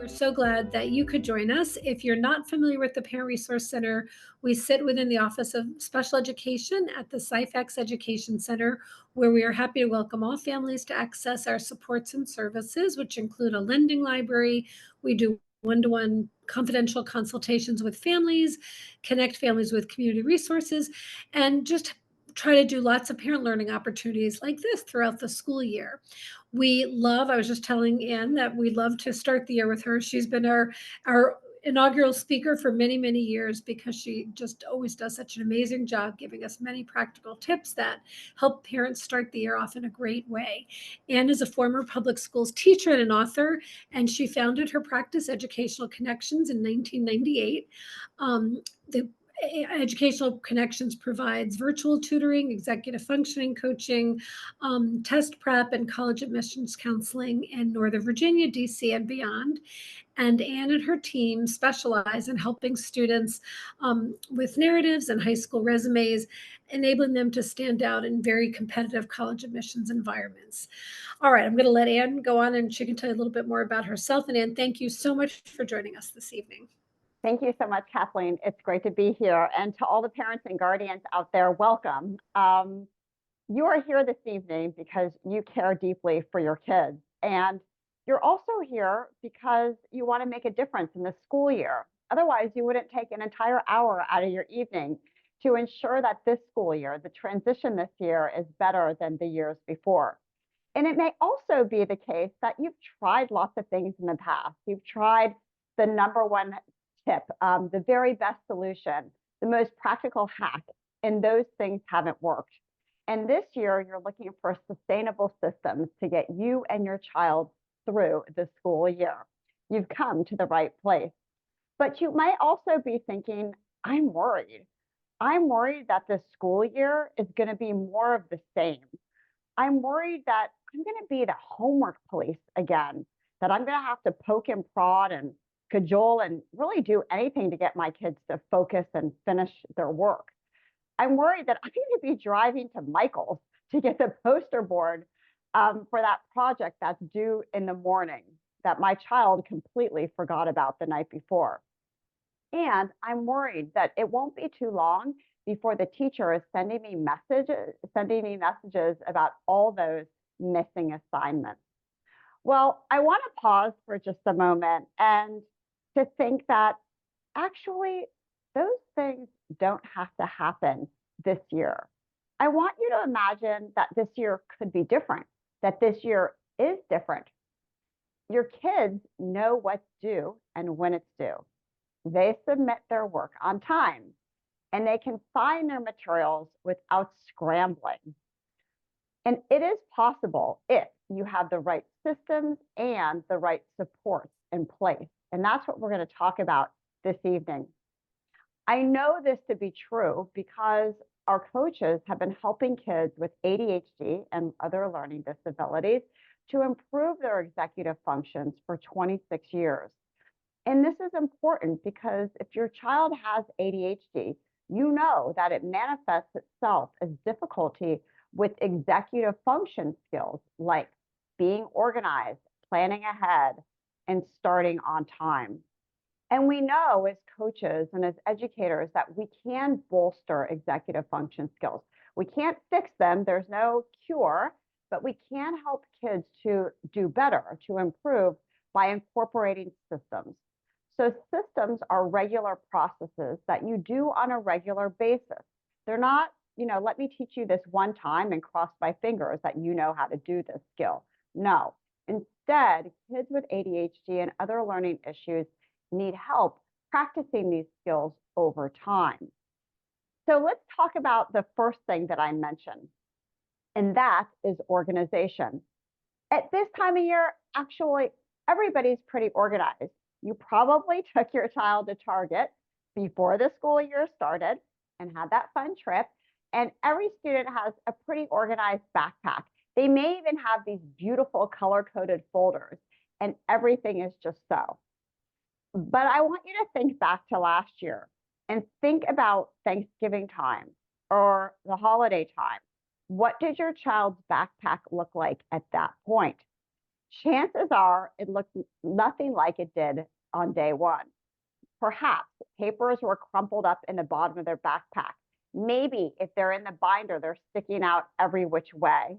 We're so glad that you could join us. If you're not familiar with the Parent Resource Center, we sit within the Office of Special Education at the CIFEX Education Center, where we are happy to welcome all families to access our supports and services, which include a lending library. We do one-to-one confidential consultations with families, connect families with community resources, and just try to do lots of parent learning opportunities like this throughout the school year. I was just telling Ann that we love to start the year with her. She's been our inaugural speaker for many, many years because she just always does such an amazing job giving us many practical tips that help parents start the year off in a great way. Ann is a former public schools teacher and an author, and she founded her practice, Educational Connections, in 1998. The Educational Connections provides virtual tutoring, executive functioning coaching, test prep, and college admissions counseling in Northern Virginia, DC, and beyond. And Anne and her team specialize in helping students with narratives and high school resumes, enabling them to stand out in very competitive college admissions environments. All right, I'm going to let Anne go on and she can tell you a little bit more about herself. And Anne, thank you so much for joining us this evening. Thank you so much, Kathleen. It's great to be here. And to all the parents and guardians out there, welcome. You are here this evening because you care deeply for your kids. And you're also here because you want to make a difference in the school year. Otherwise, you wouldn't take an entire hour out of your evening to ensure that this school year, the transition this year, is better than the years before. And it may also be the case that you've tried lots of things in the past. You've tried the number one tip, the very best solution, the most practical hack, and those things haven't worked. And this year, you're looking for sustainable systems to get you and your child through the school year. You've come to the right place. But you might also be thinking, I'm worried. I'm worried that the school year is going to be more of the same. I'm worried that I'm going to be the homework police again, that I'm going to have to poke and prod and cajole and really do anything to get my kids to focus and finish their work. I'm worried that I'm going to be driving to Michael's to get the poster board for that project that's due in the morning that my child completely forgot about the night before. And I'm worried that it won't be too long before the teacher is sending me messages about all those missing assignments. Well, I want to pause for just a moment and to think that actually those things don't have to happen this year. I want you to imagine that this year could be different, that this year is different. Your kids know what's due and when it's due. They submit their work on time, and they can find their materials without scrambling. And it is possible if you have the right systems and the right supports in place. And that's what we're going to talk about this evening. I know this to be true because our coaches have been helping kids with ADHD and other learning disabilities to improve their executive functions for 26 years. And this is important because if your child has ADHD, you know that it manifests itself as difficulty with executive function skills like being organized, planning ahead, and starting on time. And we know as coaches and as educators that we can bolster executive function skills. We can't fix them, there's no cure, but we can help kids to do better, to improve by incorporating systems. So systems are regular processes that you do on a regular basis. They're not, let me teach you this one time and cross my fingers that you know how to do this skill. No. Instead, kids with ADHD and other learning issues need help practicing these skills over time. So let's talk about the first thing that I mentioned, and that is organization. At this time of year, actually, everybody's pretty organized. You probably took your child to Target before the school year started and had that fun trip. And every student has a pretty organized backpack. They may even have these beautiful color-coded folders, and everything is just so. But I want you to think back to last year and think about Thanksgiving time or the holiday time. What did your child's backpack look like at that point? Chances are it looked nothing like it did on day one. Perhaps papers were crumpled up in the bottom of their backpack. Maybe if they're in the binder, they're sticking out every which way.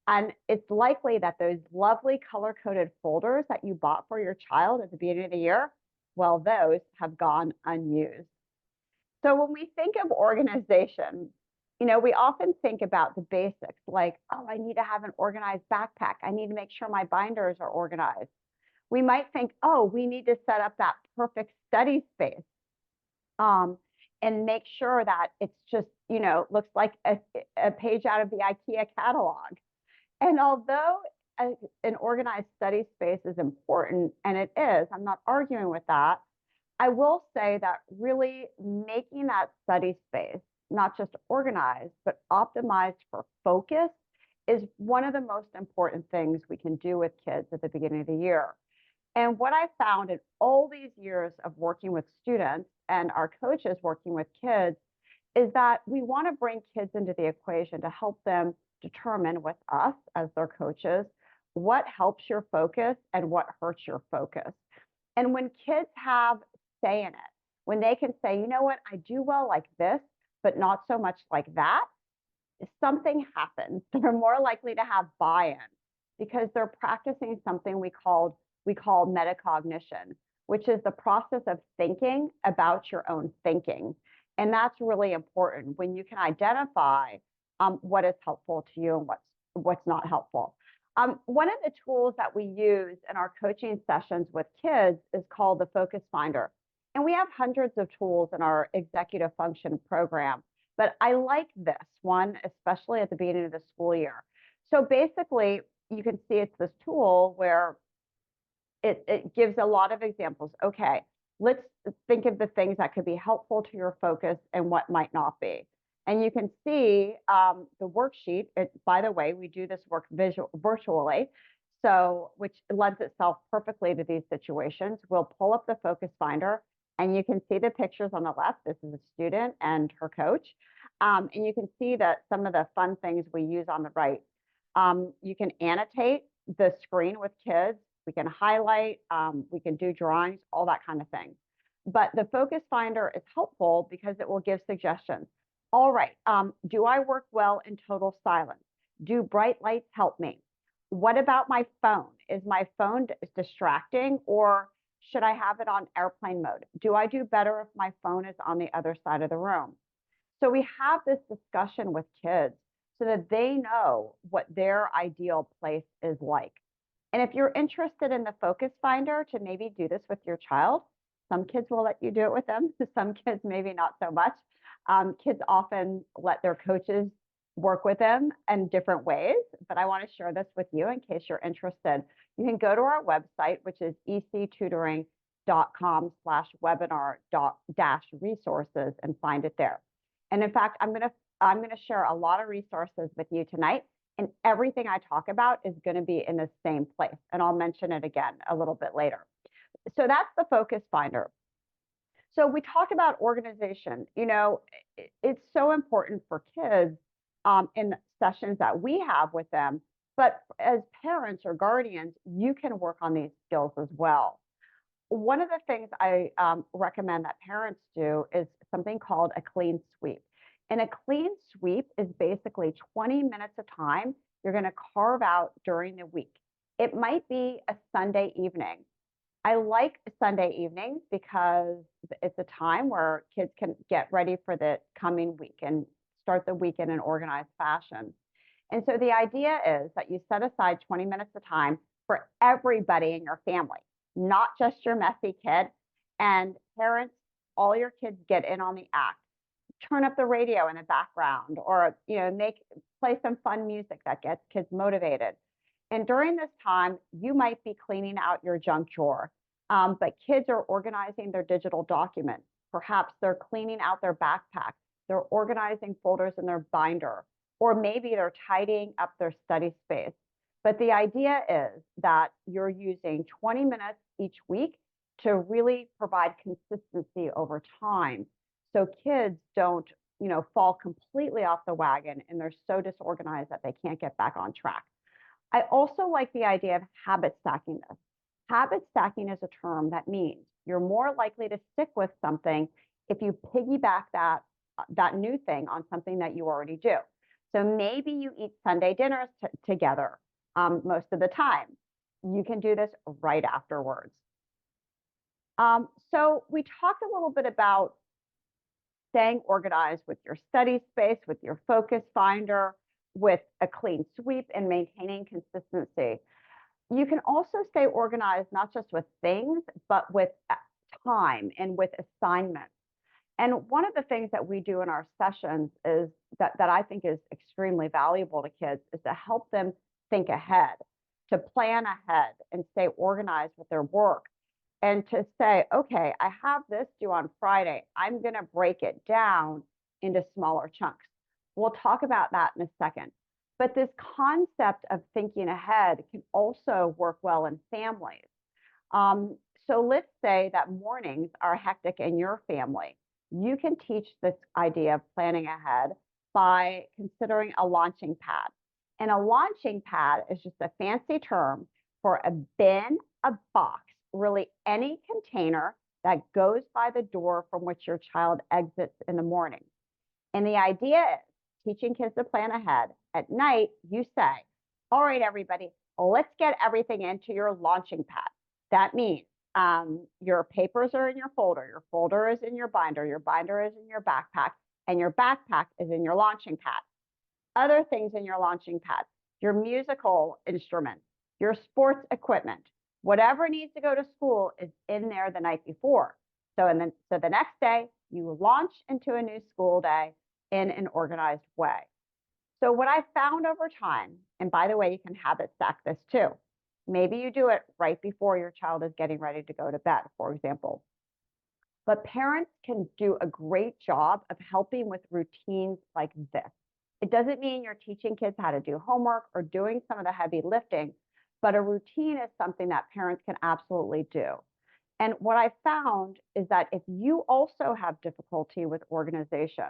And it's likely that those lovely color-coded folders that you bought for your child at the beginning of the year, well, those have gone unused. So when we think of organization, we often think about the basics like, oh, I need to have an organized backpack. I need to make sure my binders are organized. We might think, oh, we need to set up that perfect study space, and make sure that it's just, looks like a page out of the IKEA catalog. And although an organized study space is important, and it is, I'm not arguing with that, I will say that really making that study space not just organized, but optimized for focus is one of the most important things we can do with kids at the beginning of the year. And what I found in all these years of working with students and our coaches working with kids is that we want to bring kids into the equation to help them determine with us as their coaches what helps your focus and what hurts your focus. And when kids have say in it, when they can say, you know what, I do well like this, but not so much like that, something happens. They're more likely to have buy-in because they're practicing something we call metacognition, which is the process of thinking about your own thinking. And that's really important when you can identify what is helpful to you and what's not helpful. One of the tools that we use in our coaching sessions with kids is called the Focus Finder. And we have hundreds of tools in our executive function program, but I like this one, especially at the beginning of the school year. So basically, you can see it's this tool where it gives a lot of examples. Okay, let's think of the things that could be helpful to your focus and what might not be. And you can see the worksheet. By the way, we do this work virtually, so which lends itself perfectly to these situations. We'll pull up the Focus Finder, and you can see the pictures on the left. This is a student and her coach. And you can see that some of the fun things we use on the right. You can annotate the screen with kids. We can highlight, we can do drawings, all that kind of thing. But the Focus Finder is helpful because it will give suggestions. All right, do I work well in total silence? Do bright lights help me? What about my phone? Is my phone distracting, or should I have it on airplane mode? Do I do better if my phone is on the other side of the room? So we have this discussion with kids so that they know what their ideal place is like. And if you're interested in the Focus Finder to maybe do this with your child, some kids will let you do it with them. Some kids maybe not so much. Kids often let their coaches work with them in different ways, but I want to share this with you in case you're interested. You can go to our website, which is ectutoring.com/webinar-resources and find it there. And in fact, I'm going to share a lot of resources with you tonight, and everything I talk about is going to be in the same place. And I'll mention it again a little bit later. So that's the Focus Finder. So we talked about organization. It's so important for kids in sessions that we have with them. But as parents or guardians, you can work on these skills as well. One of the things I recommend that parents do is something called a clean sweep. And a clean sweep is basically 20 minutes of time you're going to carve out during the week. It might be a Sunday evening. I like Sunday evenings because it's a time where kids can get ready for the coming week and start the week in an organized fashion. And so the idea is that you set aside 20 minutes of time for everybody in your family, not just your messy kid. And parents, all your kids get in on the act. Turn up the radio in the background, or play some fun music that gets kids motivated. And during this time, you might be cleaning out your junk drawer, but kids are organizing their digital documents. Perhaps they're cleaning out their backpack. They're organizing folders in their binder, or maybe they're tidying up their study space. But the idea is that you're using 20 minutes each week to really provide consistency over time, so kids don't, fall completely off the wagon and they're so disorganized that they can't get back on track. I also like the idea of habit stacking this. Habit stacking is a term that means you're more likely to stick with something if you piggyback that new thing on something that you already do. So maybe you eat Sunday dinners together most of the time. You can do this right afterwards. So we talked a little bit about staying organized with your study space, with your focus finder, with a clean sweep, and maintaining consistency. You can also stay organized not just with things, but with time and with assignments. And one of the things that we do in our sessions is that I think is extremely valuable to kids is to help them think ahead, to plan ahead and stay organized with their work. And to say, okay, I have this due on Friday. I'm going to break it down into smaller chunks. We'll talk about that in a second. But this concept of thinking ahead can also work well in families. So let's say that mornings are hectic in your family. You can teach this idea of planning ahead by considering a launching pad. And a launching pad is just a fancy term for a bin, a box, really any container that goes by the door from which your child exits in the morning. And the idea is teaching kids to plan ahead. At night, you say, all right, everybody, let's get everything into your launching pad. That means your papers are in your folder is in your binder is in your backpack, and your backpack is in your launching pad. Other things in your launching pad, your musical instruments, your sports equipment, whatever needs to go to school is in there the night before. So the next day, you launch into a new school day in an organized way. So what I found over time, and by the way, you can habit stack this too. Maybe you do it right before your child is getting ready to go to bed, for example. But parents can do a great job of helping with routines like this. It doesn't mean you're teaching kids how to do homework or doing some of the heavy lifting, but a routine is something that parents can absolutely do. And what I found is that if you also have difficulty with organization,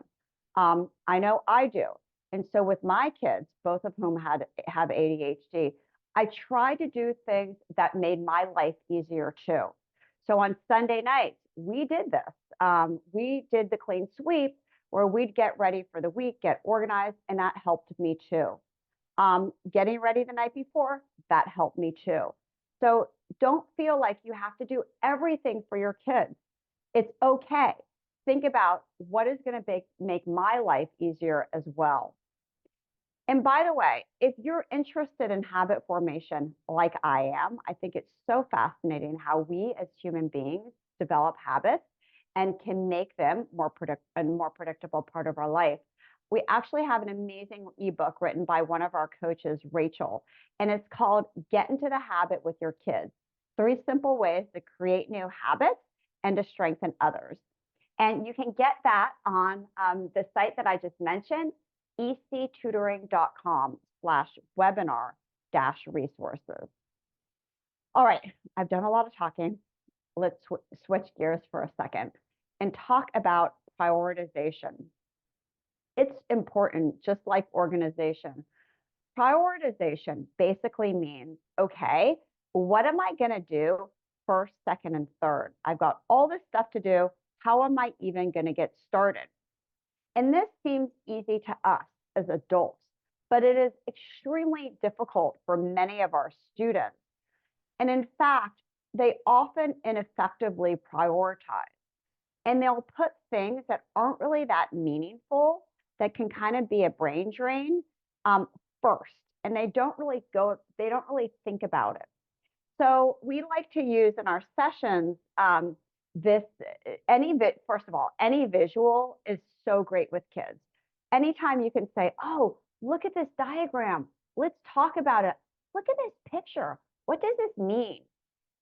I know I do. And so with my kids, both of whom have ADHD, I try to do things that made my life easier too. So on Sunday nights, we did this. We did the clean sweep where we'd get ready for the week, get organized, and that helped me too. Getting ready the night before, that helped me too. So don't feel like you have to do everything for your kids. It's okay. Think about what is going to make my life easier as well. And by the way, if you're interested in habit formation like I am, I think it's so fascinating how we as human beings develop habits and can make them a more predictable part of our life. We actually have an amazing ebook written by one of our coaches, Rachel, and it's called Get into the Habit with Your Kids: 3 Simple Ways to Create New Habits and to Strengthen Others. And you can get that on the site that I just mentioned, ectutoring.com/webinar-resources. All right, I've done a lot of talking. Let's switch gears for a second and talk about prioritization. It's important, just like organization. Prioritization basically means, okay, what am I going to do first, second, and third? I've got all this stuff to do. How am I even going to get started? And this seems easy to us as adults, but it is extremely difficult for many of our students. And in fact, they often ineffectively prioritize. And they'll put things that aren't really that meaningful, that can kind of be a brain drain, first. And they don't really think about it. So we like to use in our sessions first of all, any visual is so great with kids. Anytime you can say, oh, look at this diagram. Let's talk about it. Look at this picture. What does this mean?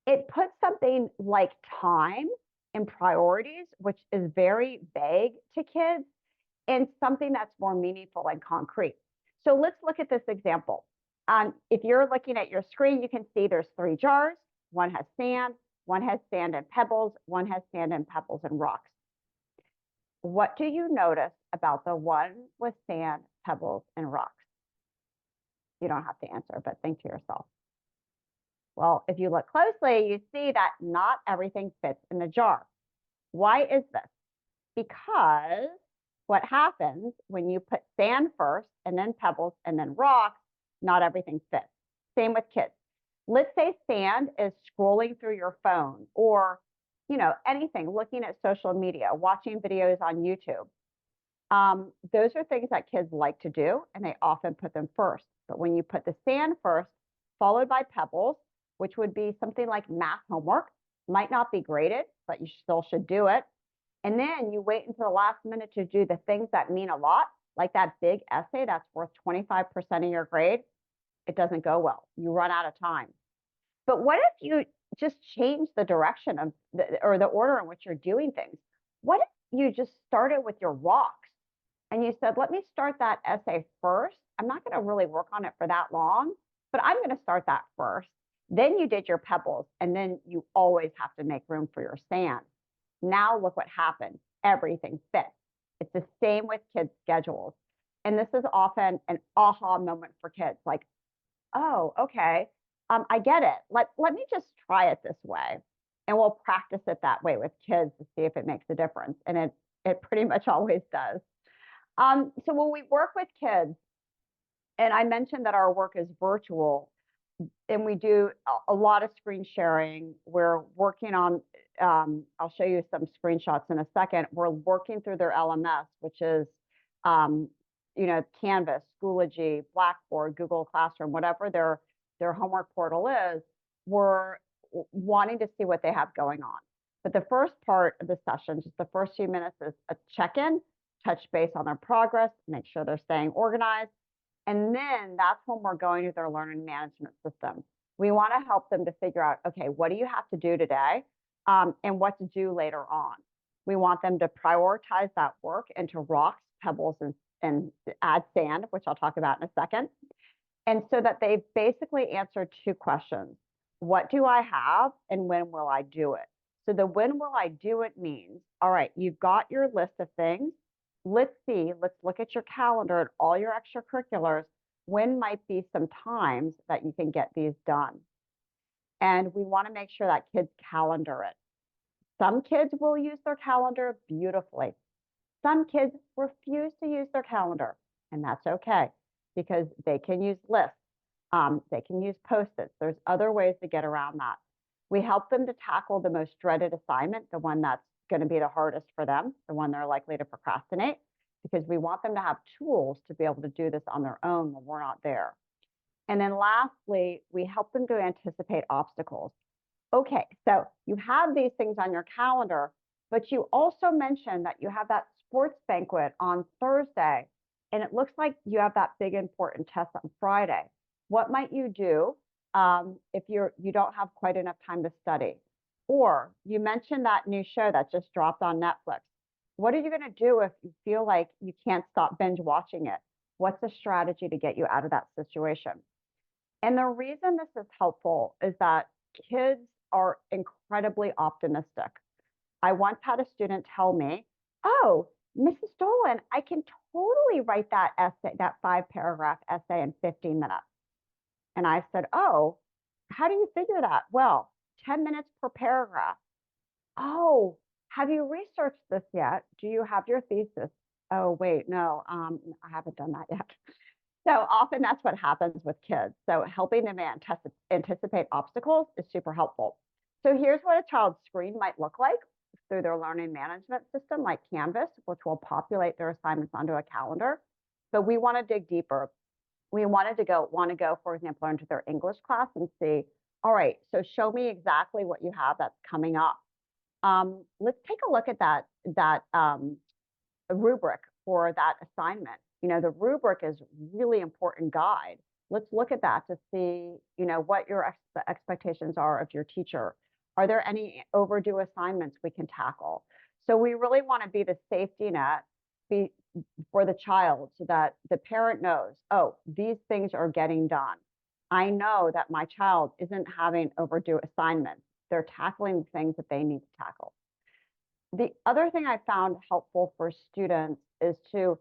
It puts something like time and priorities, which is very vague to kids, and something that's more meaningful and concrete. So let's look at this example. If you're looking at your screen, you can see there's 3 jars. One has sand and pebbles, one has sand and pebbles and rocks. What do you notice about the one with sand, pebbles, and rocks? You don't have to answer, but think to yourself. Well, if you look closely, you see that not everything fits in the jar. Why is this? Because what happens when you put sand first and then pebbles and then rocks, not everything fits. Same with kids. Let's say sand is scrolling through your phone or, anything, looking at social media, watching videos on YouTube. Those are things that kids like to do, and they often put them first. But when you put the sand first, followed by pebbles, which would be something like math homework, might not be graded, but you still should do it. And then you wait until the last minute to do the things that mean a lot, like that big essay that's worth 25% of your grade. It doesn't go well. You run out of time. But what if you just change the direction of or the order in which you're doing things? What if you just started with your rocks and you said, let me start that essay first. I'm not going to really work on it for that long, but I'm going to start that first. Then you did your pebbles, and then you always have to make room for your sand. Now look what happened. Everything fits. It's the same with kids' schedules. And this is often an aha moment for kids, like, oh, okay, I get it. Let me just try it this way. And we'll practice it that way with kids to see if it makes a difference. And it pretty much always does. So when we work with kids, and I mentioned that our work is virtual, and we do a lot of screen sharing. We're working on, I'll show you some screenshots in a second. We're working through their LMS, which is, Canvas, Schoology, Blackboard, Google Classroom, whatever their homework portal is. We're wanting to see what they have going on. But the first part of the session, just the first few minutes, is a check-in, touch base on their progress, make sure they're staying organized. And then that's when we're going to their learning management system. We want to help them to figure out, okay, what do you have to do today, and what to do later on. We want them to prioritize that work into rocks, pebbles, and add sand, which I'll talk about in a second. And so that they basically answer two questions. What do I have, and when will I do it? So the when will I do it means, all right, you've got your list of things. Let's look at your calendar and all your extracurriculars. When might be some times that you can get these done? And we want to make sure that kids calendar it. Some kids will use their calendar beautifully. Some kids refuse to use their calendar, and that's okay because they can use lists. They can use Post-its. There's other ways to get around that. We help them to tackle the most dreaded assignment, the one that's going to be the hardest for them, the one they're likely to procrastinate, because we want them to have tools to be able to do this on their own when we're not there. And then lastly, we help them to anticipate obstacles. Okay, so you have these things on your calendar, but you also mentioned that you have that sports banquet on Thursday, and it looks like you have that big important test on Friday. What might you do if you don't have quite enough time to study? Or you mentioned that new show that just dropped on Netflix. What are you going to do if you feel like you can't stop binge watching it? What's a strategy to get you out of that situation? And the reason this is helpful is that kids are incredibly optimistic. I once had a student tell me, oh, Mrs. Dolin, I can totally write that essay, that 5-paragraph essay in 15 minutes. And I said, oh, how do you figure that? Well, 10 minutes per paragraph. Oh, have you researched this yet? Do you have your thesis? Oh, wait, no, I haven't done that yet. So often that's what happens with kids. So helping them anticipate obstacles is super helpful. So here's what a child's screen might look like through their learning management system like Canvas, which will populate their assignments onto a calendar. But we want to dig deeper. We want to go, for example, into their English class and see, all right, so show me exactly what you have that's coming up. Let's take a look at that rubric for that assignment. The rubric is really important guide. Let's look at that to see, what your expectations are of your teacher. Are there any overdue assignments we can tackle? So we really want to be the safety net for the child so that the parent knows, oh, these things are getting done. I know that my child isn't having overdue assignments. They're tackling things that they need to tackle. The other thing I found helpful for students is to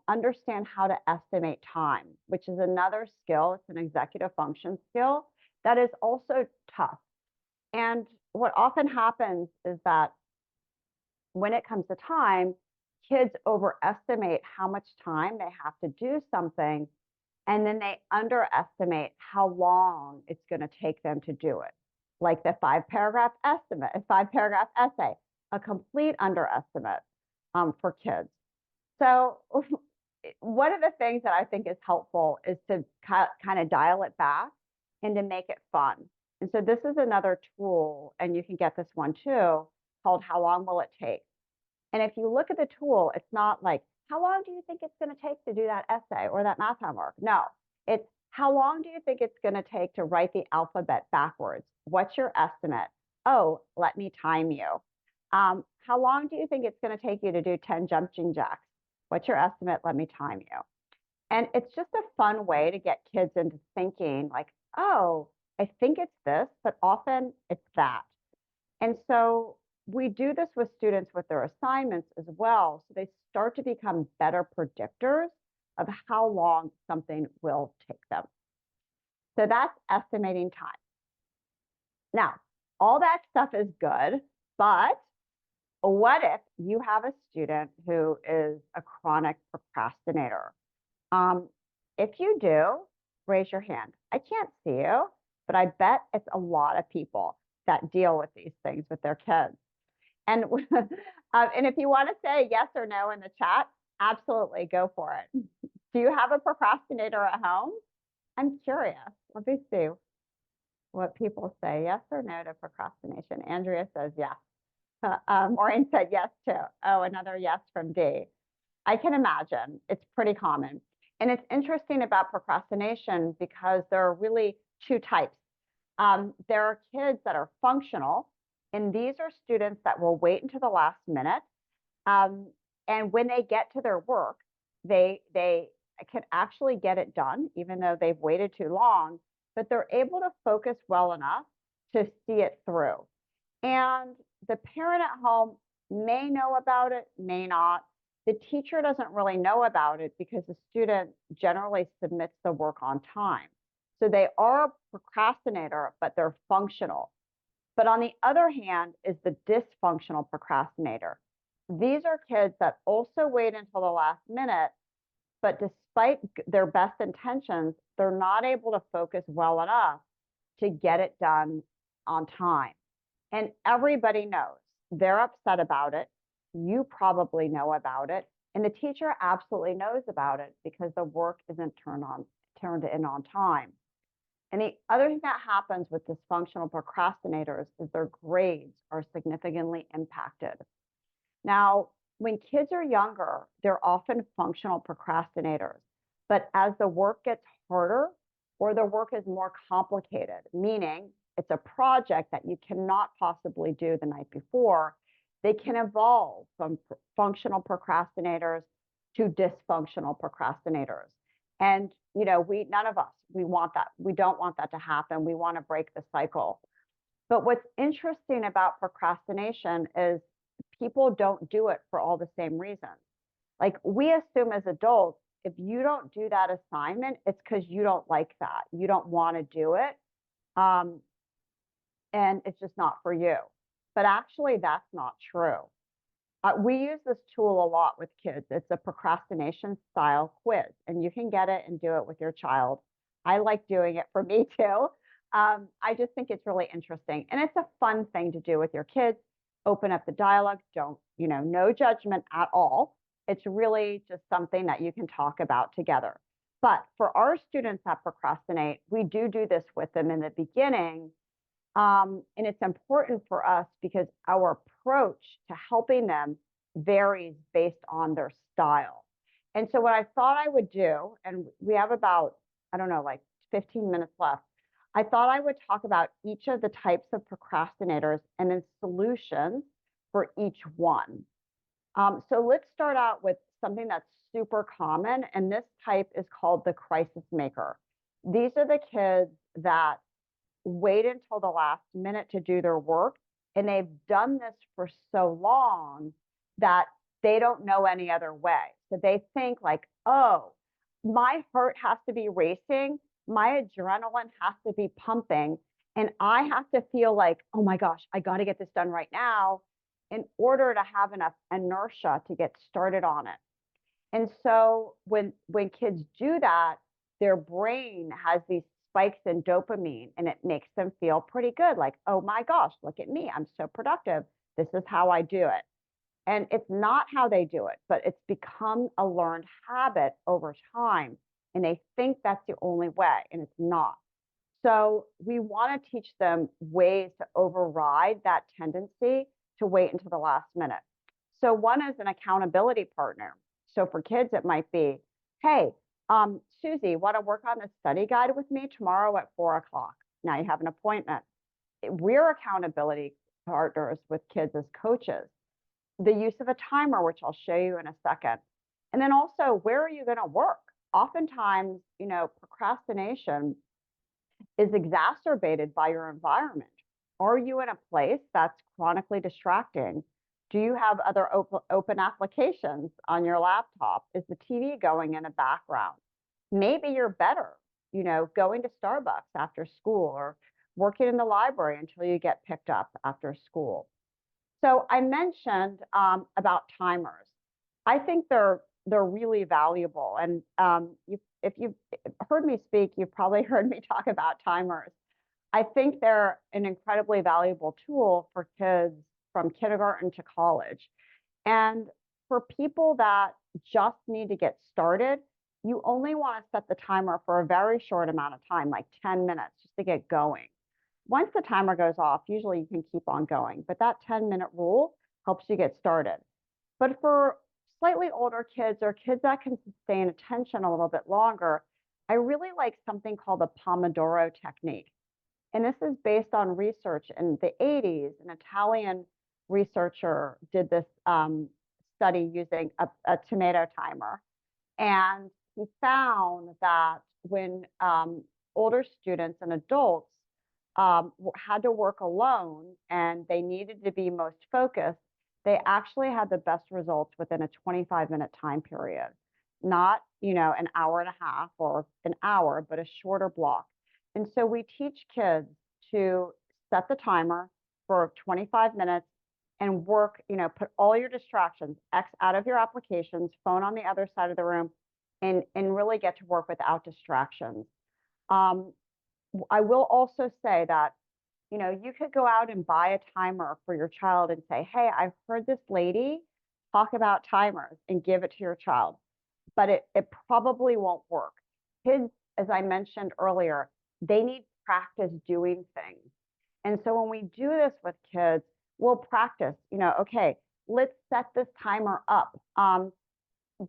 understand how to estimate time, which is another skill. It's an executive function skill that is also tough. And what often happens is that when it comes to time, kids overestimate how much time they have to do something, and then they underestimate how long it's going to take them to do it. Like the 5-paragraph estimate, a 5-paragraph essay, a complete underestimate for kids. So one of the things that I think is helpful is to kind of dial it back and to make it fun. And so this is another tool, and you can get this one too, called How Long Will It Take? And if you look at the tool, it's not like, how long do you think it's going to take to do that essay or that math homework? No, it's how long do you think it's going to take to write the alphabet backwards? What's your estimate? Oh, let me time you. How long do you think it's going to take you to do 10 jumping jacks? What's your estimate? Let me time you. And it's just a fun way to get kids into thinking like, oh, I think it's this, but often it's that. And so we do this with students with their assignments as well. So they start to become better predictors of how long something will take them. So that's estimating time. Now, all that stuff is good, but what if you have a student who is a chronic procrastinator? If you do, raise your hand. I can't see you, but I bet it's a lot of people that deal with these things with their kids. And and if you want to say yes or no in the chat, absolutely go for it. Do you have a procrastinator at home? I'm curious. Let me see what people say. Yes or no to procrastination? Andrea says yes. Maureen said yes too. Oh, another yes from D. I can imagine. It's pretty common. And it's interesting about procrastination because there are really two types. There are kids that are functional, and these are students that will wait until the last minute. And when they get to their work, they can actually get it done, even though they've waited too long, but they're able to focus well enough to see it through. And the parent at home may know about it, may not. The teacher doesn't really know about it because the student generally submits the work on time. So they are a procrastinator, but they're functional. But on the other hand is the dysfunctional procrastinator. These are kids that also wait until the last minute, but despite their best intentions, they're not able to focus well enough to get it done on time. And everybody knows. They're upset about it. You probably know about it. And the teacher absolutely knows about it because the work isn't turned in on time. And the other thing that happens with dysfunctional procrastinators is their grades are significantly impacted. Now, when kids are younger, they're often functional procrastinators. But as the work gets harder or the work is more complicated, meaning it's a project that you cannot possibly do the night before, they can evolve from functional procrastinators to dysfunctional procrastinators. And none of us, we want that. We don't want that to happen. We want to break the cycle. But what's interesting about procrastination is people don't do it for all the same reasons. Like we assume as adults, if you don't do that assignment, it's because you don't like that. You don't want to do it. And it's just not for you. But actually, that's not true. We use this tool a lot with kids. It's a procrastination style quiz, and you can get it and do it with your child. I like doing it for me too. I just think it's really interesting, and it's a fun thing to do with your kids. Open up the dialogue. Don't, no judgment at all. It's really just something that you can talk about together. But for our students that procrastinate, we do this with them in the beginning. And it's important for us because our approach to helping them varies based on their style. And so what I thought I would do, and we have about, I don't know, like 15 minutes left. I thought I would talk about each of the types of procrastinators and then solutions for each one. So let's start out with something that's super common, and this type is called the crisis maker. These are the kids that wait until the last minute to do their work, and they've done this for so long that they don't know any other way. So they think like, oh, my heart has to be racing, my adrenaline has to be pumping, and I have to feel like, oh my gosh, I got to get this done right now in order to have enough inertia to get started on it. And so when kids do that, their brain has these spikes in dopamine and it makes them feel pretty good. Like, oh my gosh, look at me. I'm so productive. This is how I do it. And it's not how they do it, but it's become a learned habit over time. And they think that's the only way, and it's not. So we want to teach them ways to override that tendency to wait until the last minute. So one is an accountability partner. So for kids, it might be, hey, Susie, want to work on the study guide with me tomorrow at 4 o'clock? Now you have an appointment. We're accountability partners with kids as coaches. The use of a timer, which I'll show you in a second. And then also, where are you going to work? Oftentimes, procrastination is exacerbated by your environment. Are you in a place that's chronically distracting? Do you have other open applications on your laptop? Is the TV going in the background? Maybe you're better, going to Starbucks after school or working in the library until you get picked up after school. So I mentioned about timers. I think they're really valuable, and if you've heard me speak, you've probably heard me talk about timers. I think they're an incredibly valuable tool for kids from kindergarten to college. And for people that just need to get started, you only want to set the timer for a very short amount of time, like 10 minutes, just to get going. Once the timer goes off, usually you can keep on going, but that 10-minute rule helps you get started. But for slightly older kids or kids that can sustain attention a little bit longer, I really like something called the Pomodoro technique. And this is based on research in the 80s. An Italian researcher did this study using a tomato timer. And he found that when older students and adults had to work alone and they needed to be most focused, they actually had the best results within a 25-minute time period. Not, an hour and a half or an hour, but a shorter block. And so we teach kids to set the timer for 25 minutes and work, put all your distractions, X out of your applications, phone on the other side of the room, and really get to work without distractions. I will also say that, you could go out and buy a timer for your child and say, hey, I've heard this lady talk about timers, and give it to your child. But it probably won't work. Kids, as I mentioned earlier, they need practice doing things. And so when we do this with kids, we'll practice, okay, let's set this timer up.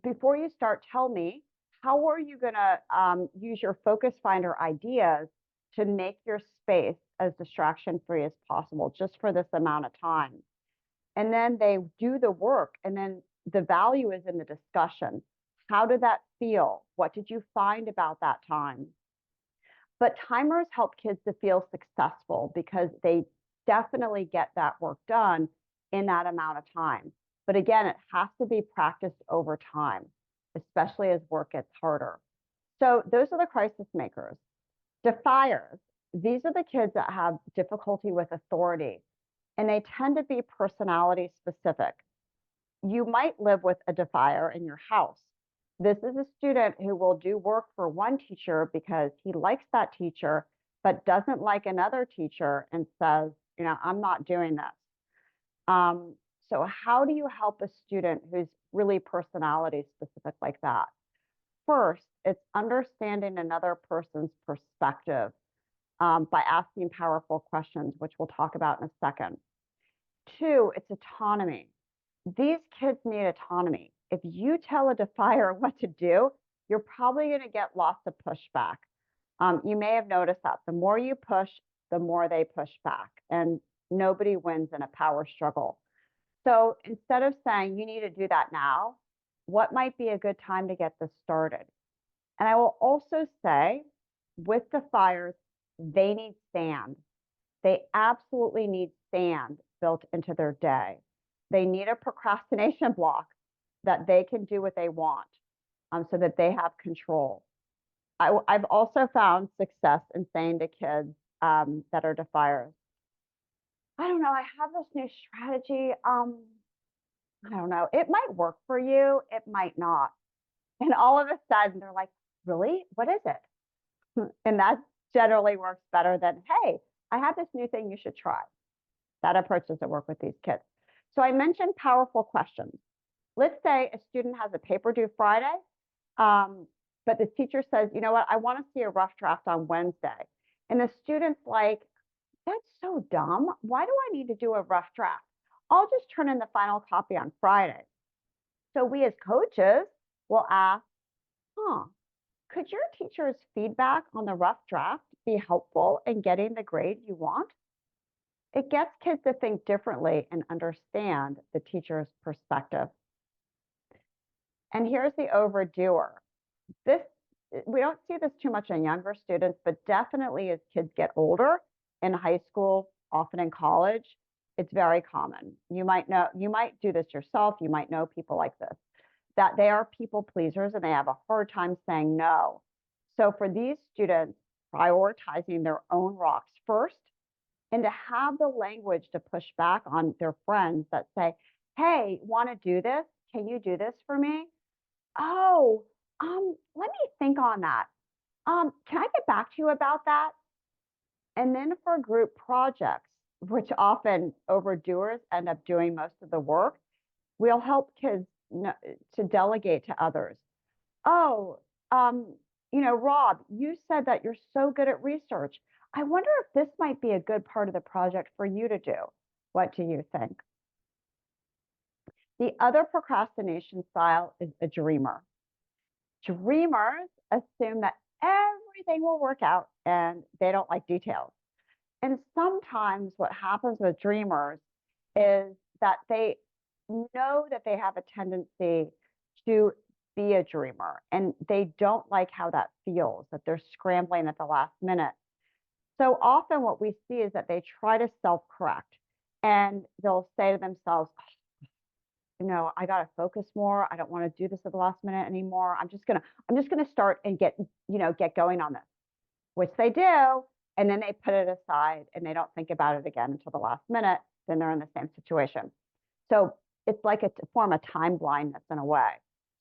Before you start, tell me, how are you going to use your focus finder ideas to make your space as distraction free as possible, just for this amount of time? And then they do the work, and then the value is in the discussion. How did that feel? What did you find about that time? But timers help kids to feel successful because they definitely get that work done in that amount of time. But again, it has to be practiced over time, especially as work gets harder. So those are the crisis makers. Defiers, these are the kids that have difficulty with authority, and they tend to be personality specific. You might live with a defier in your house. This is a student who will do work for one teacher because he likes that teacher, but doesn't like another teacher and says, I'm not doing this. So how do you help a student who's really personality specific like that? First, it's understanding another person's perspective by asking powerful questions, which we'll talk about in a second. Two, it's autonomy. These kids need autonomy. If you tell a defier what to do, you're probably going to get lots of pushback. You may have noticed that the more you push, the more they push back, and nobody wins in a power struggle. So instead of saying you need to do that now, what might be a good time to get this started? And I will also say with defiers, they need sand. They absolutely need sand built into their day. They need a procrastination block. that they can do what they want, so that they have control. I've also found success in saying to kids that are defiers, I don't know, I have this new strategy. I don't know, it might work for you, it might not. And all of a sudden they're like, really? What is it? And that generally works better than, hey, I have this new thing you should try. That approach doesn't work with these kids. So I mentioned powerful questions. Let's say a student has a paper due Friday, but the teacher says, you know what, I want to see a rough draft on Wednesday. And the student's like, that's so dumb. Why do I need to do a rough draft? I'll just turn in the final copy on Friday. So we as coaches will ask, could your teacher's feedback on the rough draft be helpful in getting the grade you want? It gets kids to think differently and understand the teacher's perspective. And here's the overdoer. This, we don't see this too much in younger students, but definitely as kids get older in high school, often in college, it's very common. You might do this yourself. You might know people like this, that they are people pleasers and they have a hard time saying no. So for these students, prioritizing their own rocks first, and to have the language to push back on their friends that say, hey, want to do this? Can you do this for me? Oh, let me think on that. Can I get back to you about that? And then for group projects, which often overdoers end up doing most of the work, we'll help kids to delegate to others. Oh, Rob, you said that you're so good at research. I wonder if this might be a good part of the project for you to do. What do you think? The other procrastination style is a dreamer. Dreamers assume that everything will work out and they don't like details. And sometimes what happens with dreamers is that they know that they have a tendency to be a dreamer and they don't like how that feels, that they're scrambling at the last minute. So often what we see is that they try to self-correct and they'll say to themselves, I got to focus more. I don't want to do this at the last minute anymore. I'm just going to start and get going on this, which they do. And then they put it aside and they don't think about it again until the last minute. Then they're in the same situation. So it's like a form of time blindness in a way.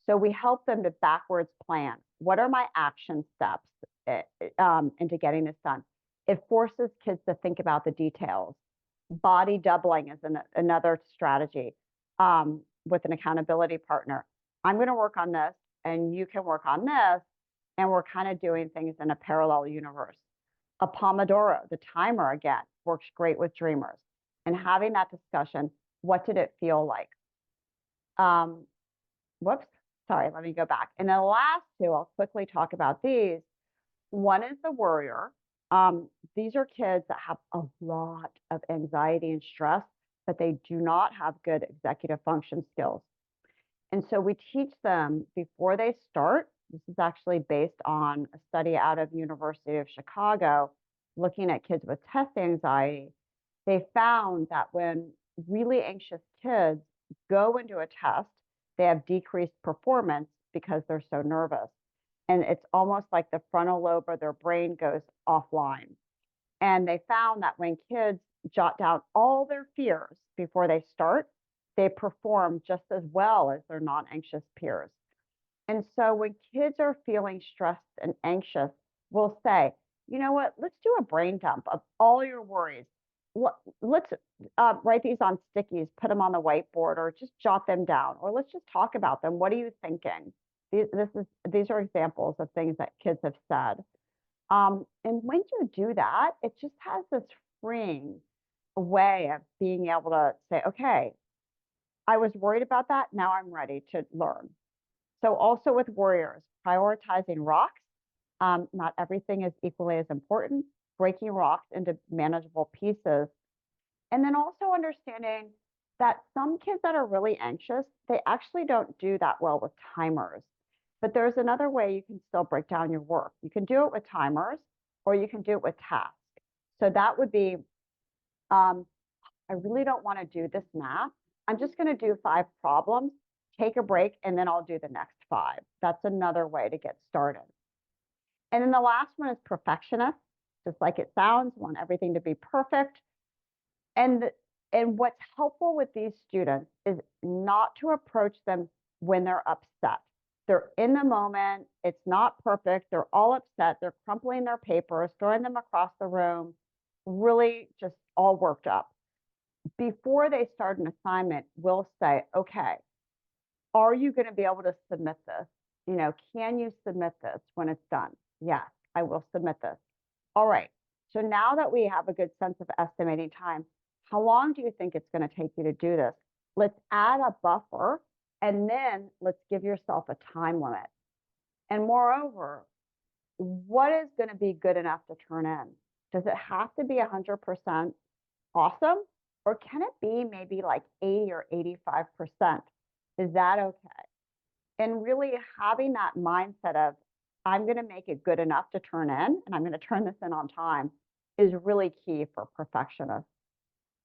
So we help them to backwards plan. What are my action steps into getting this done? It forces kids to think about the details. Body doubling is another strategy with an accountability partner. I'm going to work on this and you can work on this. And we're kind of doing things in a parallel universe. A Pomodoro, the timer again, works great with dreamers. And having that discussion, what did it feel like? Whoops, sorry, let me go back. And the last two, I'll quickly talk about these. One is the worrier. These are kids that have a lot of anxiety and stress, but they do not have good executive function skills. And so we teach them before they start. This is actually based on a study out of University of Chicago, looking at kids with test anxiety. They found that when really anxious kids go into a test, they have decreased performance because they're so nervous. And it's almost like the frontal lobe of their brain goes offline. And they found that when kids jot down all their fears before they start, they perform just as well as their non-anxious peers. And so when kids are feeling stressed and anxious, we'll say, you know what, let's do a brain dump of all your worries. Let's write these on stickies, put them on the whiteboard, or just jot them down, or let's just talk about them. What are you thinking? These are examples of things that kids have said. And when you do that, it just has this freeing way of being able to say, okay, I was worried about that. Now I'm ready to learn. So also with warriors, prioritizing rocks. Not everything is equally as important. Breaking rocks into manageable pieces. And then also understanding that some kids that are really anxious, they actually don't do that well with timers. But there's another way you can still break down your work. You can do it with timers or you can do it with tasks. So that would be, I really don't want to do this math. I'm just going to do 5 problems. take a break, and then I'll do the next 5. That's another way to get started. And then the last one is perfectionist, just like it sounds, want everything to be perfect. And what's helpful with these students is not to approach them when they're upset. They're in the moment, it's not perfect, they're all upset, they're crumpling their papers, throwing them across the room, really just all worked up. Before they start an assignment, we'll say, okay, are you going to be able to submit this? Can you submit this when it's done? Yes, I will submit this. All right. So now that we have a good sense of estimating time, how long do you think it's going to take you to do this? Let's add a buffer, and then let's give yourself a time limit. And moreover, what is going to be good enough to turn in? Does it have to be 100% awesome? Or can it be maybe like 80 or 85%? Is that okay? And really having that mindset of, I'm going to make it good enough to turn in, and I'm going to turn this in on time, is really key for perfectionists.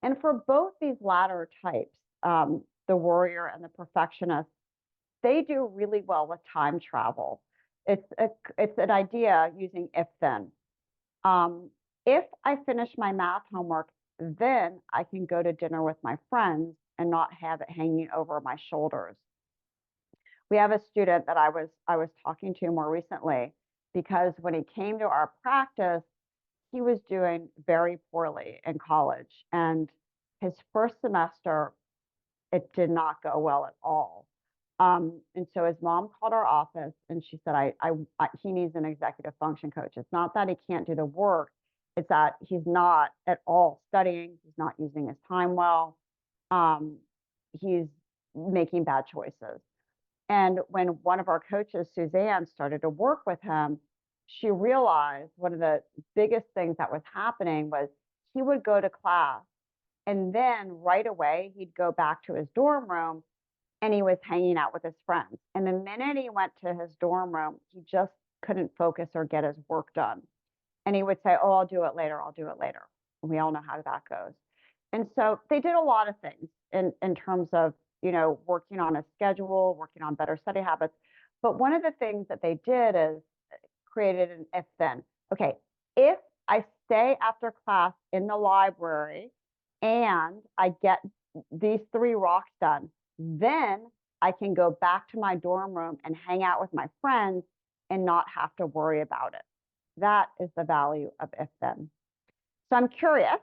And for both these latter types, the worrier and the perfectionist, they do really well with time travel. It's an idea using if then. If I finish my math homework, then I can go to dinner with my friends and not have it hanging over my shoulders. We have a student that I was talking to more recently, because when he came to our practice, he was doing very poorly in college, and his first semester, it did not go well at all. And so his mom called our office, and she said, he needs an executive function coach. It's not that he can't do the work, it's that he's not at all studying, he's not using his time well, he's making bad choices. And when one of our coaches, Suzanne, started to work with him, she realized one of the biggest things that was happening was he would go to class, and then right away he'd go back to his dorm room, and he was hanging out with his friends. And the minute he went to his dorm room, he just couldn't focus or get his work done. And he would say, oh, I'll do it later. I'll do it later. And we all know how that goes. And so they did a lot of things in terms of, working on a schedule, working on better study habits. But one of the things that they did is created an if then. Okay, if I stay after class in the library and I get these 3 rocks done, then I can go back to my dorm room and hang out with my friends and not have to worry about it. That is the value of if then. So I'm curious,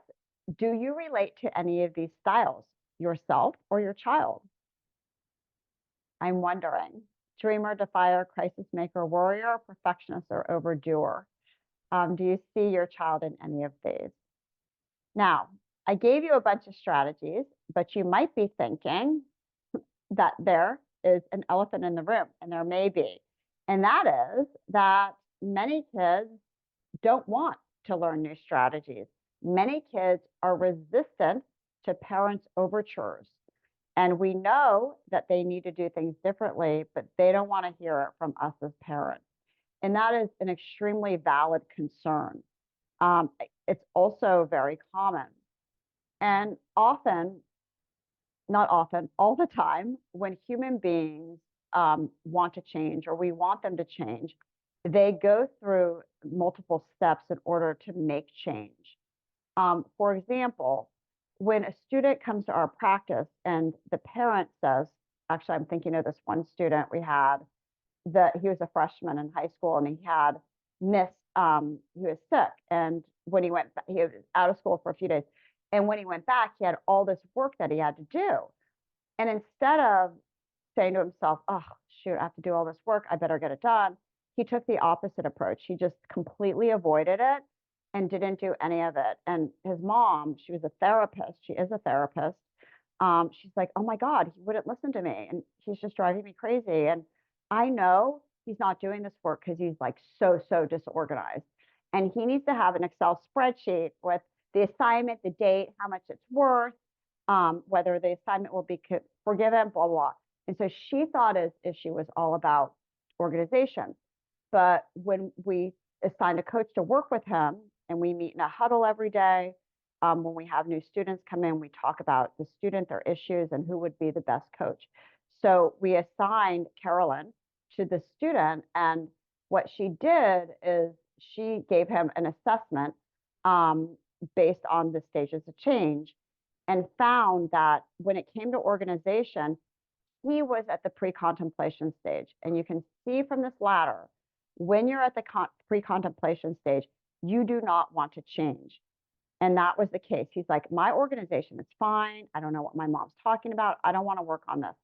do you relate to any of these styles, yourself or your child? I'm wondering, dreamer, defier, crisis maker, worrier, perfectionist, or overdoer? Do you see your child in any of these? Now, I gave you a bunch of strategies, but you might be thinking that there is an elephant in the room, and there may be. And that is that many kids don't want to learn new strategies. Many kids are resistant to parents' overtures. And we know that they need to do things differently, but they don't want to hear it from us as parents. And that is an extremely valid concern. It's also very common. And often, not often, all the time, when human beings want to change, or we want them to change, they go through multiple steps in order to make change. For example, when a student comes to our practice and the parent says, actually, I'm thinking of this one student we had, that he was a freshman in high school, and he had missed, he was sick. And when he went, he was out of school for a few days. And when he went back, he had all this work that he had to do. And instead of saying to himself, oh, shoot, I have to do all this work, I better get it done, he took the opposite approach. He just completely avoided it and didn't do any of it. And his mom, she was a therapist. She is a therapist. She's like, oh my God, he wouldn't listen to me, and he's just driving me crazy. And I know he's not doing this work because he's like so disorganized. And he needs to have an Excel spreadsheet with the assignment, the date, how much it's worth, whether the assignment will be forgiven, blah, blah. And so she thought his issue was all about organization. But when we assigned a coach to work with him, and we meet in a huddle every day, when we have new students come in, we talk about the student, their issues, and who would be the best coach. So we assigned Carolyn to the student, and what she did is she gave him an assessment um, based on the stages of change, and found that when it came to organization, he was at the pre-contemplation stage. And you can see from this ladder, when you're at the pre-contemplation stage, you do not want to change. And that was the case. He's like, my organization is fine. I don't know what my mom's talking about. I don't want to work on this.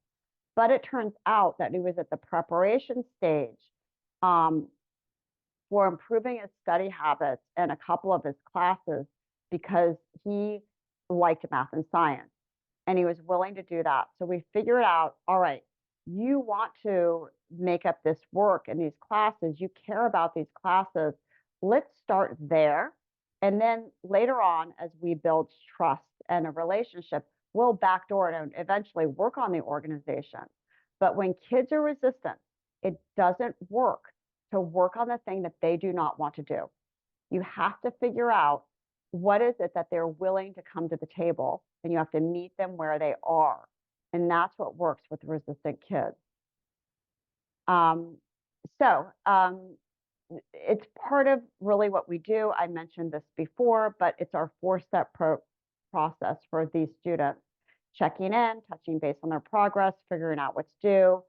But it turns out that he was at the preparation stage um, for improving his study habits in a couple of his classes because he liked math and science and he was willing to do that. So we figured out, all right, you want to make up this work in these classes, you care about these classes, let's start there. And then later on, as we build trust and a relationship, we'll backdoor it and eventually work on the organization. But when kids are resistant, it doesn't work to work on the thing that they do not want to do. You have to figure out what is it that they're willing to come to the table, and you have to meet them where they are. And that's what works with resistant kids. Um, so it's part of really what we do. I mentioned this before, but it's our four-step process for these students: checking in, touching base on their progress, figuring out what's due,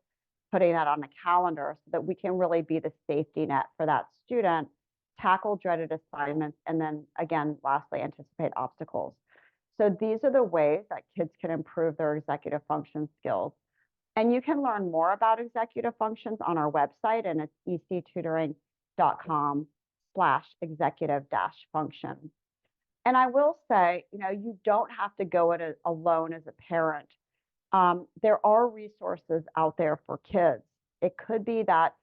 putting that on the calendar so that we can really be the safety net for that student, tackle dreaded assignments, and then again, lastly, anticipate obstacles. So these are the ways that kids can improve their executive function skills. And you can learn more about executive functions on our website, and it's ectutoring.com/executive-function. And I will say, you don't have to go it alone as a parent. There are resources out there for kids. It could be that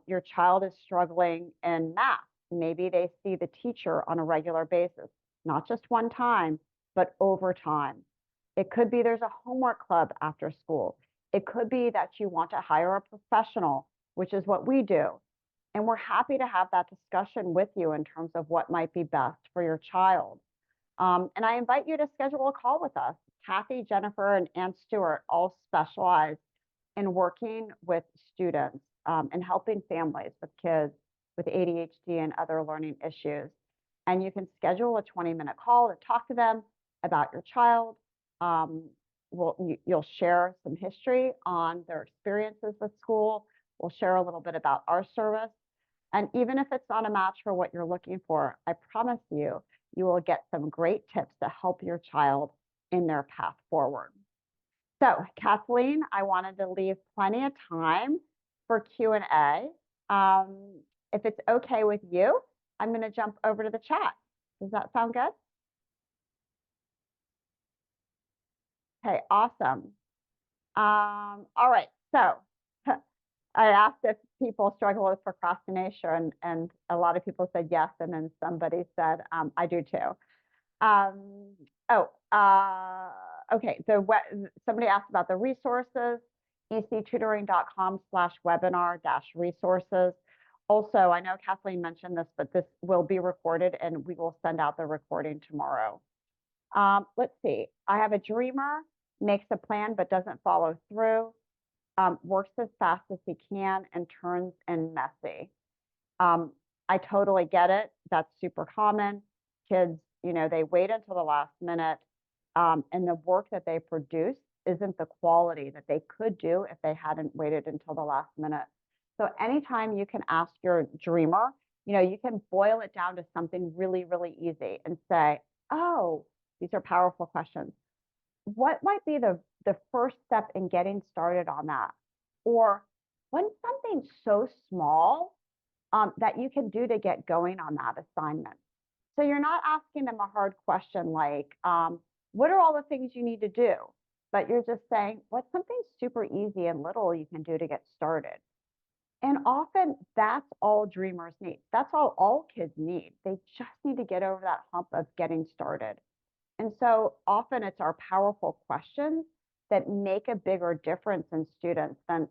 your child is struggling in math. Maybe they see the teacher on a regular basis, not just one time, but over time. It could be there's a homework club after school. It could be that you want to hire a professional, which is what we do. And we're happy to have that discussion with you in terms of what might be best for your child. And I invite you to schedule a call with us. Kathy, Jennifer, and Ann Stewart all specialize in working with students and helping families with kids with ADHD and other learning issues. And you can schedule a 20-minute call to talk to them about your child. You'll share some history on their experiences with school. We'll share a little bit about our service. And even if it's not a match for what you're looking for, I promise you, you will get some great tips to help your child in their path forward. So Kathleen, I wanted to leave plenty of time for Q&A. If it's okay with you, I'm going to jump over to the chat. Does that sound good? Okay, awesome. All right, so I asked if people struggle with procrastination, and a lot of people said yes, and then somebody said, I do too. Okay, so somebody asked about the resources, ectutoring.com/webinar-resources. Also, I know Kathleen mentioned this, but this will be recorded and we will send out the recording tomorrow. Let's see, I have a dreamer, makes a plan but doesn't follow through, works as fast as he can and turns in messy. I totally get it. That's super common. Kids, they wait until the last minute, and the work that they produce isn't the quality that they could do if they hadn't waited until the last minute. So anytime you can ask your dreamer, you can boil it down to something really, really easy and say, oh, these are powerful questions. What might be the first step in getting started on that? Or what's something so small that you can do to get going on that assignment? So you're not asking them a hard question like, what are all the things you need to do? But you're just saying, what's something super easy and little you can do to get started? And often that's all dreamers need. That's all kids need. They just need to get over that hump of getting started. And so often it's our powerful questions that make a bigger difference in students than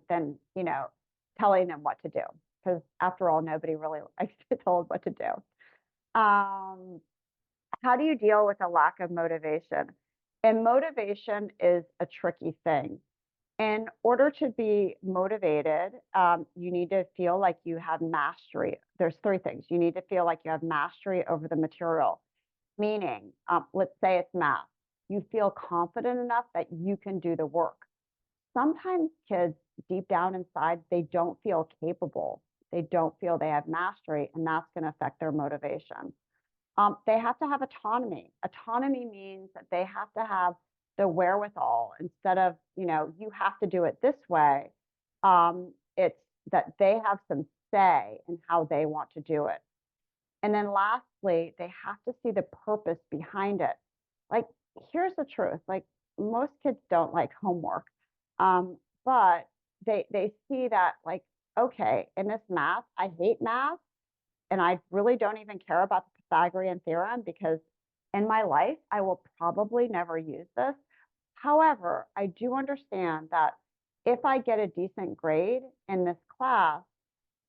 telling them what to do. Because after all, nobody really likes to be told what to do. How do you deal with a lack of motivation? And motivation is a tricky thing. In order to be motivated, you need to feel like you have mastery. There's three things. You need to feel like you have mastery over the material, meaning, let's say it's math. You feel confident enough that you can do the work. Sometimes kids, deep down inside, they don't feel capable. They don't feel they have mastery, and that's going to affect their motivation. They have to have autonomy. Autonomy means that they have to have the wherewithal instead of, you have to do it this way. It's that they have some say in how they want to do it. And then lastly, they have to see the purpose behind it. Like, here's the truth. Like, most kids don't like homework. But they see that, like, okay, in this math, I hate math, and I really don't even care about the Pythagorean theorem because in my life, I will probably never use this. However, I do understand that if I get a decent grade in this class,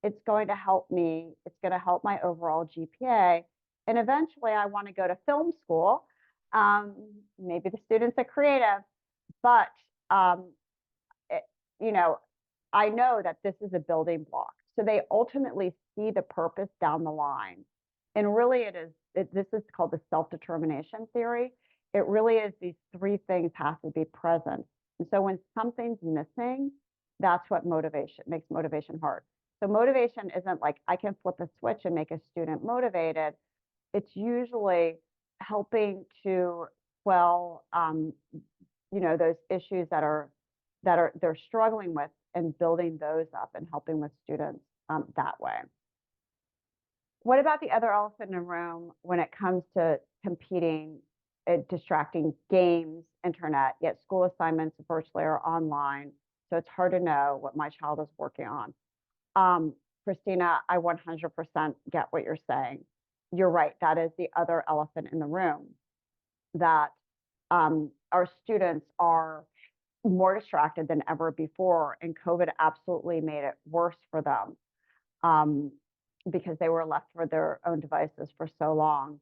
it's going to help me, it's going to help my overall GPA. And eventually, I want to go to film school. Um, Maybe the students are creative, but um, it, you know, I know that this is a building block. So they ultimately see the purpose down the line. And really, this is called the self-determination theory. It really is these three things have to be present. And so when something's missing, that's what makes motivation hard. So motivation isn't like I can flip a switch and make a student motivated. It's usually helping to quell, those issues that they're struggling with and building those up and helping with students that way. What about the other elephant in the room when it comes to competing, distracting games, internet, yet school assignments virtually are online. So it's hard to know what my child is working on. Christina, I 100% get what you're saying. You're right. That is the other elephant in the room, that our students are more distracted than ever before, and COVID absolutely made it worse for them, because they were left for their own devices for so long.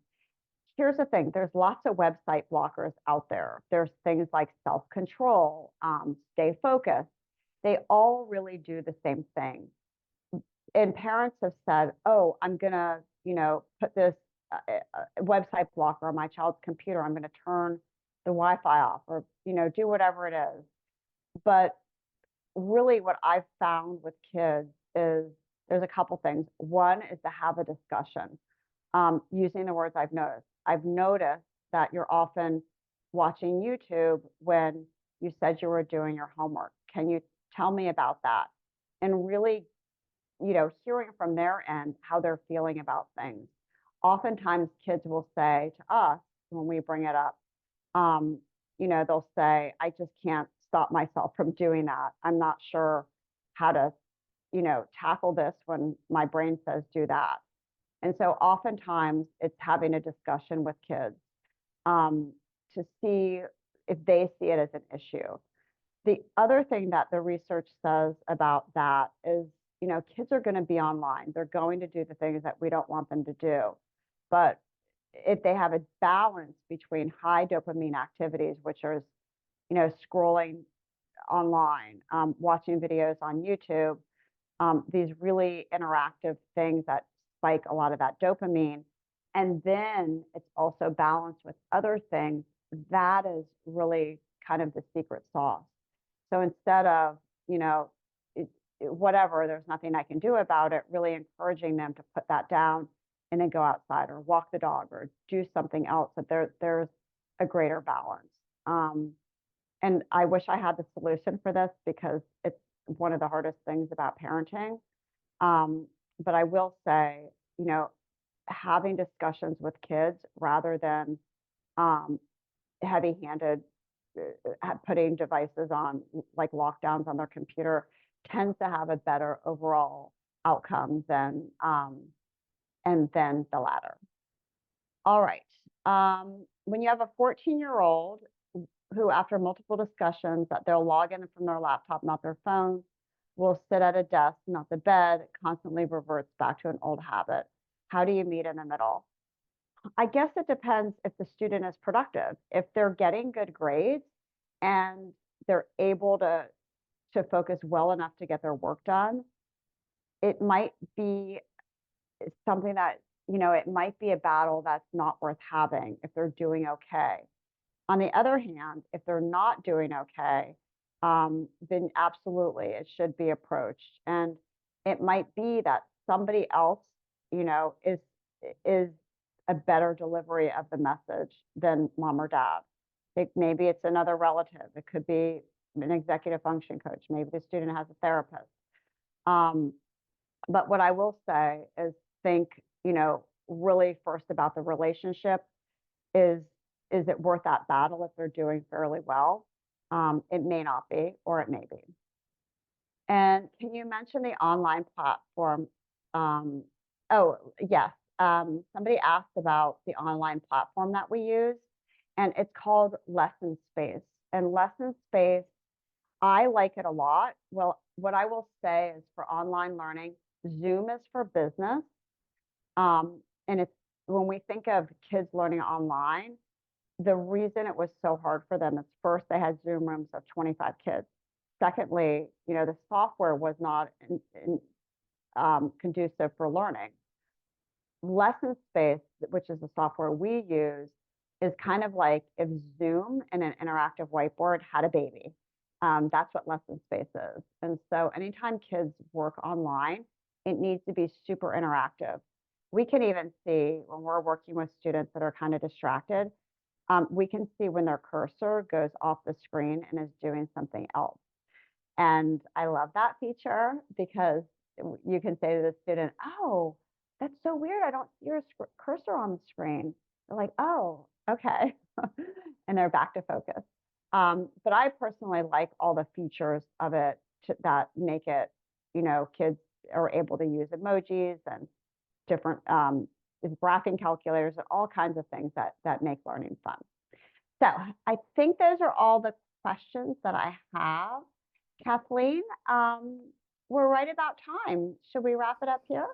Here's the thing, there's lots of website blockers out there. There's things like self-control, stay focused. They all really do the same thing. And parents have said, oh, I'm going to, put this website blocker on my child's computer. I'm going to turn the Wi-Fi off, or, do whatever it is. But really what I've found with kids is there's a couple things. One is to have a discussion, using the words I've noticed. I've noticed that you're often watching YouTube when you said you were doing your homework. Can you tell me about that? And really, hearing from their end how they're feeling about things. Oftentimes kids will say to us when we bring it up, they'll say, I just can't stop myself from doing that. I'm not sure how to, tackle this when my brain says do that. And so oftentimes it's having a discussion with kids, to see if they see it as an issue. The other thing that the research says about that is, kids are going to be online. They're going to do the things that we don't want them to do. But if they have a balance between high dopamine activities, which are, scrolling online, watching videos on YouTube, these really interactive things that spike a lot of that dopamine, and then it's also balanced with other things, that is really kind of the secret sauce. So instead of, whatever, there's nothing I can do about it, really encouraging them to put that down and then go outside or walk the dog or do something else, that there's a greater balance. And I wish I had the solution for this because it's one of the hardest things about parenting. But I will say, having discussions with kids rather than heavy-handed putting devices on, like lockdowns on their computer, tends to have a better overall outcome than the latter. All right. When you have a 14-year-old who, after multiple discussions, that they'll log in from their laptop, not their phone, will sit at a desk, not the bed, constantly reverts back to an old habit. How do you meet in the middle? I guess it depends if the student is productive. If they're getting good grades and they're able to to focus well enough to get their work done, it might be something that, it might be a battle that's not worth having if they're doing okay. On the other hand, if they're not doing okay, then absolutely it should be approached. And it might be that somebody else, is a better delivery of the message than mom or dad. Maybe it's another relative. It could be an executive function coach. Maybe the student has a therapist. Um, but what I will say is think, really first about the relationship. Is is it worth that battle if they're doing fairly well? It may not be, or it may be. And can you mention the online platform? Um, oh, yes. Somebody asked about the online platform that we use, and it's called Lesson Space. And Lesson Space, I like it a lot. Well, what I will say is for online learning, Zoom is for business. And it's when we think of kids learning online, the reason it was so hard for them is first, they had Zoom rooms of 25 kids. Secondly, the software was not conducive for learning. Lesson Space, which is the software we use, is kind of like if Zoom and an interactive whiteboard had a baby. That's what Lesson Space is. And so anytime kids work online, it needs to be super interactive. We can even see when we're working with students that are kind of distracted, we can see when their cursor goes off the screen and is doing something else. And I love that feature because you can say to the student, "Oh, that's so weird. I don't see your cursor on the screen." They're like, "Oh, okay." And they're back to focus. But I personally like all the features of it that make it, kids are able to use emojis and different graphing calculators and all kinds of things that make learning fun. So I think those are all the questions that I have. Kathleen, we're right about time. Should we wrap it up here?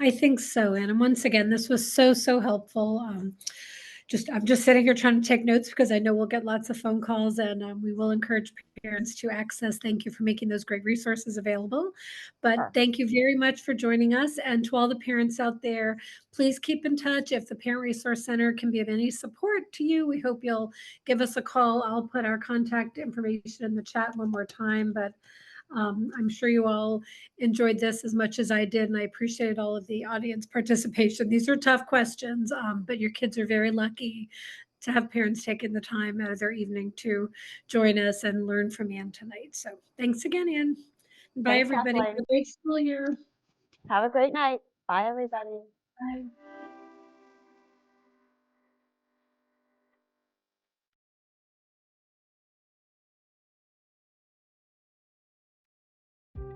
I think so, Anne. And once again, this was so helpful. I'm just sitting here trying to take notes because I know we'll get lots of phone calls, and we will encourage parents to access. Thank you for making those great resources available. But Sure. thank you very much for joining us. And to all the parents out there, please keep in touch. If the Parent Resource Center can be of any support to you, we hope you'll give us a call. I'll put our contact information in the chat one more time. But I'm sure you all enjoyed this as much as I did, and I appreciated all of the audience participation. These are tough questions, but your kids are very lucky to have parents taking the time out of their evening to join us and learn from Ann tonight. So thanks again, Ann. Bye, Thanks, everybody. Have Kathleen. a great school year. Have a great night. Bye, everybody. Bye.